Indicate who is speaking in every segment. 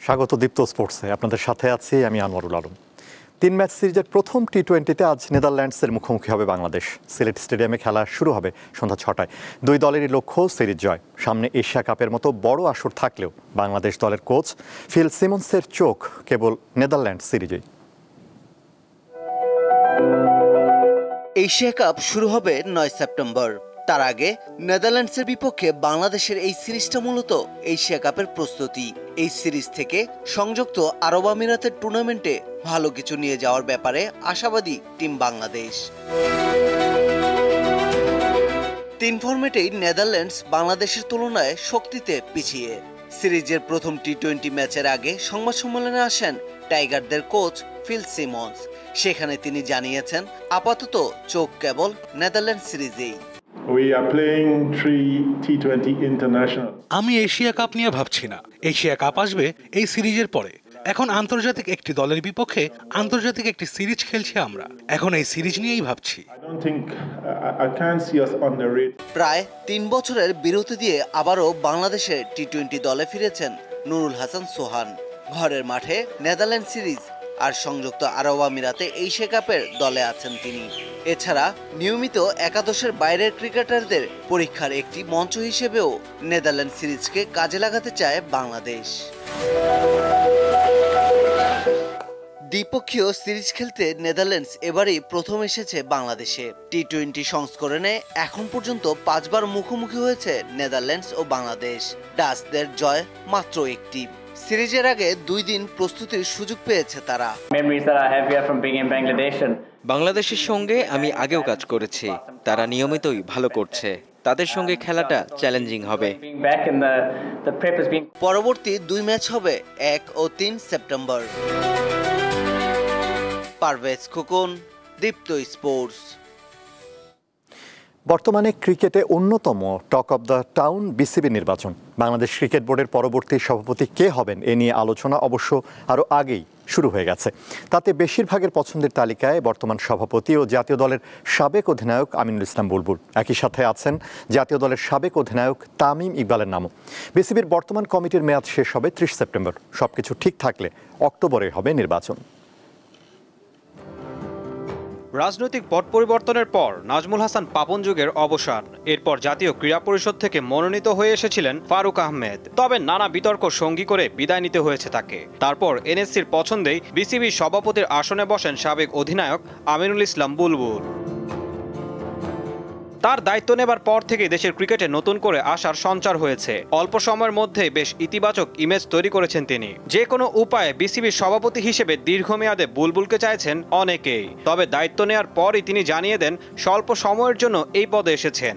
Speaker 1: স্বাগত দীপ্ত স্পোর্টসে। আপনাদের সাথে আছি আমি আনোয়ারুল আলম। 3 ম্যাচ সিরিজের প্রথম টি-20তে আজ নেদারল্যান্ডসের মুখোমুখি হবে বাংলাদেশ। সিলেট স্টেডিয়ামে খেলা শুরু হবে সন্ধ্যা 6টায়। দুই দলেরই লক্ষ্য সিরিজ জয়। সামনে এশিয়া কাপের মতো বড় আসর থাকলেও বাংলাদেশ দলের কোচ ফিল সিমন্সের চোখ কেবল নেদারল্যান্ডস সিরিজেই।
Speaker 2: এশিয়া কাপ শুরু হবে 9 সেপ্টেম্বর। তার আগে নেদারল্যান্ডসের বিপক্ষে বাংলাদেশের এই সিরিজটা মূলত এশিয়া কাপের প্রস্তুতি। এই সিরিজ থেকে সংযুক্ত আরব আমিরাতের টুর্নামেন্টে ভালো কিছু নিয়ে যাওয়ার ব্যাপারে আশাবাদী টিম বাংলাদেশ। 3 ফরম্যাটেই নেদারল্যান্ডস বাংলাদেশের তুলনায় শক্তিতে পিছিয়ে। সিরিজের প্রথম টি-20 ম্যাচের আগে সংবাদ সম্মেলনে আসেন টাইগারদের কোচ ফিল সিমন্স। সেখানে তিনি জানিয়েছেন আপাতত চোখ কেবল নেদারল্যান্ড সিরিজেই।
Speaker 3: আমি এশিয়া কাপ নিয়ে ভাবছি না। এশিয়া কাপ আসবে এই সিরিজের পরে। এখন আন্তর্জাতিক একটি দলের বিপক্ষে আন্তর্জাতিক একটি সিরিজ খেলছি আমরা। এখন এই সিরিজ নিয়েই ভাবছি।
Speaker 2: প্রায় 3 বছরের বিরতি দিয়ে আবারও বাংলাদেশের টি-20 দলে ফিরেছেন নুরুল হাসান সোহান। ঘরের মাঠে নেদারল্যান্ড সিরিজ আর সংযুক্ত আরব আমিরাতে এশিয়া কাপের দলে আছেন তিনি। এছাড়া নিয়মিত একাদশের বাইরের ক্রিকেটারদের পরীক্ষার একটি মঞ্চ হিসেবেও নেদারল্যান্ড সিরিজকে কাজে লাগাতে চায় বাংলাদেশ। দ্বিপক্ষীয় সিরিজ খেলতে নেদারল্যান্ডস এবারই প্রথম এসেছে বাংলাদেশে। টি-20 সংস্করণে এখন পর্যন্ত 5 বার মুখোমুখি হয়েছে নেদারল্যান্ডস ও বাংলাদেশ। ডাচদের জয় মাত্র একটি। সিরিজের আগে 2 দিন প্রস্তুতির সুযোগ পেয়েছে তারা।
Speaker 4: বাংলাদেশের সঙ্গে আমি আগেও কাজ করেছি, তারা নিয়মিতই ভালো করছে। তাদের সঙ্গে খেলাটা চ্যালেঞ্জিং হবে।
Speaker 2: পরবর্তী 2 ম্যাচ হবে 1 ও 3 সেপ্টেম্বর। পারভেজ খোকন, দীপ্ত স্পোর্টস।
Speaker 1: বর্তমানে ক্রিকেটে অন্যতম talk of the town BCB নির্বাচন। বাংলাদেশ ক্রিকেট বোর্ডের পরবর্তী সভাপতি কে হবেন এ নিয়ে আলোচনা অবশ্য আরও আগেই শুরু হয়ে গেছে। তাতে বেশিরভাগের পছন্দের তালিকায় বর্তমান সভাপতি ও জাতীয় দলের সাবেক অধিনায়ক আমিনুল ইসলাম বুলবুল। একই সাথে আছেন জাতীয় দলের সাবেক অধিনায়ক তামিম ইকবালের নামও। বিসিবির বর্তমান কমিটির মেয়াদ শেষ হবে 30 সেপ্টেম্বর। সবকিছু ঠিক থাকলে অক্টোবরে হবে নির্বাচন।
Speaker 5: রাজনৈতিক পট পরিবর্তনের পর নাজমুল হাসান পাপন যুগের অবসান। এরপর জাতীয় ক্রীড়া পরিষদ থেকে মনোনীত হয়ে এসেছিলেন ফারুক আহমেদ। তবে নানা বিতর্ক সঙ্গী করে বিদায় নিতে হয়েছে তাকে। তারপর এনএসসির পছন্দেই বিসিবি সভাপতির আসনে বসেন সাবেক অধিনায়ক আমিনুল ইসলাম বুলবুল। তার দায়িত্ব নেবার পর থেকে দেশের ক্রিকেটে নতুন করে আশার সঞ্চার হয়েছে। অল্প সময়ের মধ্যে বেশ ইতিবাচক ইমেজ তৈরি করেছেন তিনি। যে কোনো উপায়ে বিসিবির সভাপতি হিসেবে দীর্ঘমেয়াদে বুলবুলকে চাইছেন অনেকেই। তবে দায়িত্ব নেওয়ার পরই তিনি জানিয়ে দেন স্বল্প সময়ের জন্য এই পদে এসেছেন।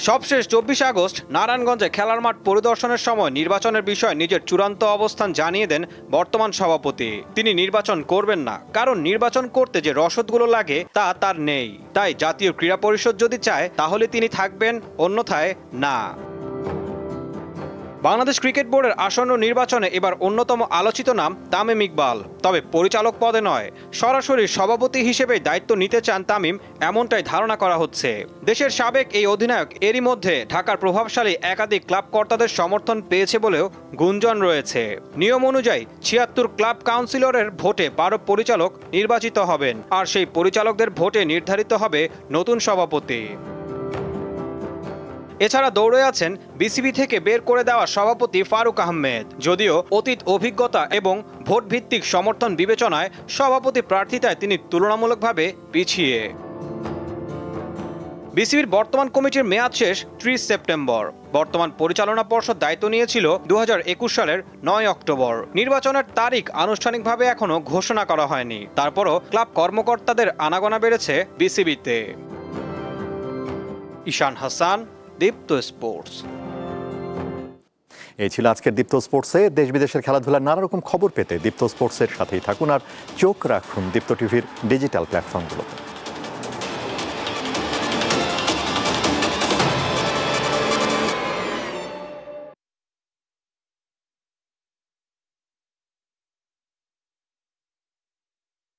Speaker 5: সবশেষ 24 আগস্ট নারায়ণগঞ্জে খেলার মাঠ পরিদর্শনের সময় নির্বাচনের বিষয়ে নিজের চূড়ান্ত অবস্থান জানিয়ে দেন বর্তমান সভাপতি। তিনি নির্বাচন করবেন না, কারণ নির্বাচন করতে যে রসদগুলো লাগে তা তার নেই। তাই জাতীয় ক্রীড়া পরিষদ যদি চায় তাহলে তিনি থাকবেন, অন্যথায় না। বাংলাদেশ ক্রিকেট বোর্ডের আসন্ন নির্বাচনে এবার অন্যতম আলোচিত নাম তামিম ইকবাল। তবে পরিচালক পদে নয়, সরাসরি সভাপতি হিসেবেই দায়িত্ব নিতে চান তামিম, এমনটাই ধারণা করা হচ্ছে। দেশের সাবেক এই অধিনায়ক এরই মধ্যে ঢাকার প্রভাবশালী একাধিক ক্লাব কর্তাদের সমর্থন পেয়েছে বলেও গুঞ্জন রয়েছে। নিয়ম অনুযায়ী 76 ক্লাব কাউন্সিলরের ভোটে 12 পরিচালক নির্বাচিত হবেন, আর সেই পরিচালকদের ভোটে নির্ধারিত হবে নতুন সভাপতি। এছাড়া দৌড়ে আছেন বিসিবি থেকে বের করে দেওয়া সভাপতি ফারুক আহমেদ। যদিও অতীত অভিজ্ঞতা এবং ভোট ভিত্তিক সমর্থন বিবেচনায় সভাপতি প্রার্থিতায় তিনি তুলনামূলকভাবে পিছিয়ে। বিসিবির বর্তমান কমিটির মেয়াদ শেষ 30 সেপ্টেম্বর। বর্তমান পরিচালনা পর্ষদ দায়িত্ব নিয়েছিল 2021 সালের 9 অক্টোবর। নির্বাচনের তারিখ আনুষ্ঠানিকভাবে এখনো ঘোষণা করা হয়নি। তারপরও ক্লাব কর্মকর্তাদের আনাগোনা বেড়েছে বিসিবিতে। ঈশান হাসান, দীপ্ত স্পোর্টস।
Speaker 1: এই ছিল আজকের দীপ্ত স্পোর্টসে। দেশ বিদেশের খেলাধুলার নানা রকম খবর পেতে দীপ্ত স্পোর্টসের সাথেই থাকুন আর চোখ রাখুন দীপ্ত টিভির ডিজিটাল প্ল্যাটফর্মগুলোতে।